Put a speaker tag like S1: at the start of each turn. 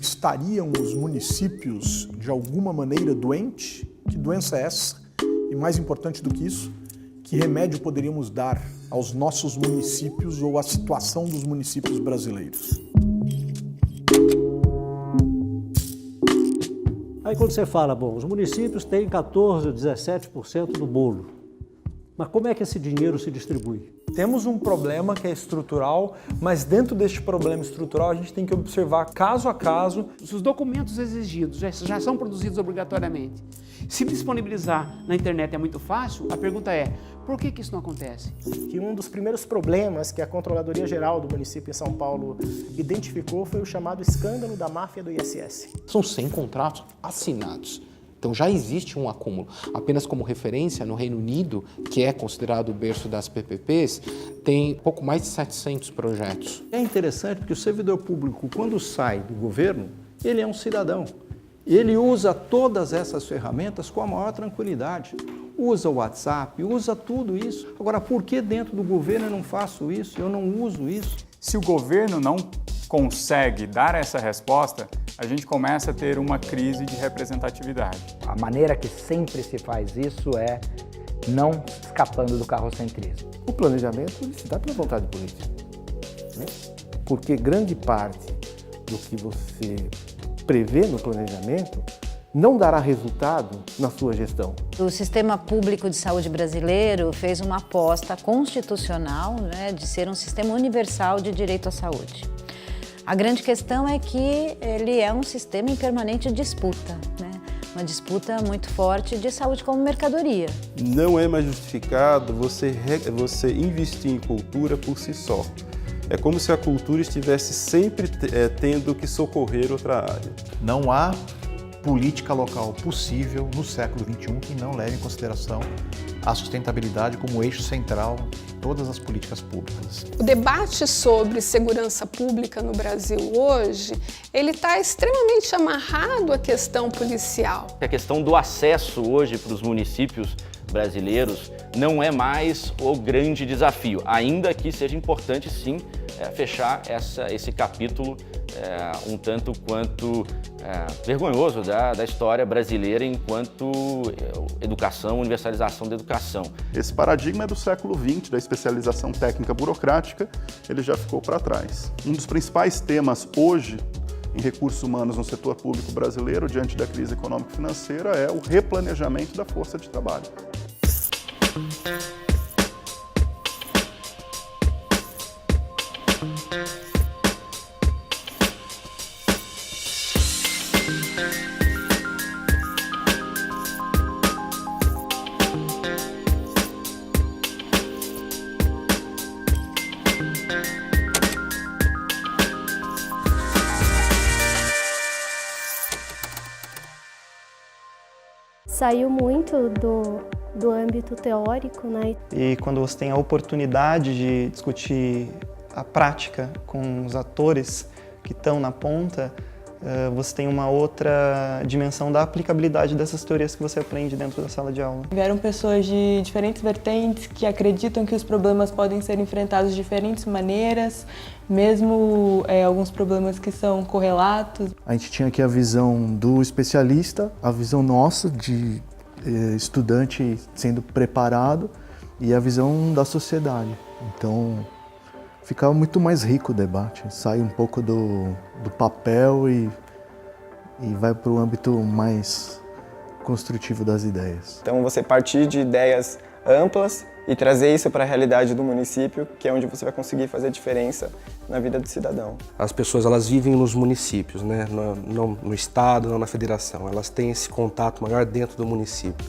S1: Estariam os municípios de alguma maneira doentes? Que doença é essa? E mais importante do que isso, que remédio poderíamos dar aos nossos municípios ou à situação dos municípios brasileiros?
S2: Aí quando você fala, bom, os municípios têm 14% ou 17% do bolo, mas como é que esse dinheiro se distribui?
S3: Temos um problema que é estrutural, mas dentro deste problema estrutural a gente tem que observar caso a caso.
S4: Os documentos exigidos já são produzidos obrigatoriamente. Se disponibilizar na internet é muito fácil, a pergunta é, por que isso não acontece?
S5: Que um dos primeiros problemas que a Controladoria Geral do município de São Paulo identificou foi o chamado escândalo da máfia do ISS.
S6: São 100 contratos assinados. Então já existe um acúmulo. Apenas como referência, no Reino Unido, que é considerado o berço das PPPs, tem pouco mais de 700 projetos.
S2: É interessante porque o servidor público, quando sai do governo, ele é um cidadão. Ele usa todas essas ferramentas com a maior tranquilidade. Usa o WhatsApp, usa tudo isso. Agora, por que dentro do governo eu não faço isso, eu não uso isso?
S7: Se o governo não consegue dar essa resposta, a gente começa a ter uma crise de representatividade.
S8: A maneira que sempre se faz isso é não escapando do carrocentrismo.
S9: O planejamento se dá pela vontade política, né? Porque grande parte do que você prevê no planejamento não dará resultado na sua gestão.
S10: O sistema público de saúde brasileiro fez uma aposta constitucional, né, de ser um sistema universal de direito à saúde. A grande questão é que ele é um sistema em permanente disputa, né? Uma disputa muito forte de saúde como mercadoria.
S11: Não é mais justificado você investir em cultura por si só. É como se a cultura estivesse sempre tendo que socorrer outra área.
S12: Não há política local possível no século XXI que não leve em consideração a sustentabilidade como eixo central de todas as políticas públicas.
S13: O debate sobre segurança pública no Brasil hoje, ele está extremamente amarrado à questão policial.
S14: A questão do acesso hoje para os municípios brasileiros não é mais o grande desafio, ainda que seja importante sim fechar esse capítulo um tanto quanto vergonhoso da história brasileira enquanto educação, universalização da educação.
S11: Esse paradigma é do século XX, da especialização técnica burocrática, ele já ficou para trás. Um dos principais temas hoje em recursos humanos no setor público brasileiro, diante da crise econômica e financeira, é o replanejamento da força de trabalho.
S15: Saiu muito do âmbito teórico, né?
S16: E quando você tem a oportunidade de discutir a prática com os atores que estão na ponta, você tem uma outra dimensão da aplicabilidade dessas teorias que você aprende dentro da sala de aula.
S17: Vieram pessoas de diferentes vertentes que acreditam que os problemas podem ser enfrentados de diferentes maneiras, mesmo alguns problemas que são correlatos.
S18: A gente tinha aqui a visão do especialista, a visão nossa de estudante sendo preparado e a visão da sociedade. Então, ficava muito mais rico o debate, sai um pouco do papel e vai para o âmbito mais construtivo das ideias.
S19: Então você partir de ideias amplas e trazer isso para a realidade do município, que é onde você vai conseguir fazer diferença na vida do cidadão.
S20: As pessoas elas vivem nos municípios, né? Não no estado, não na federação, elas têm esse contato maior dentro do município.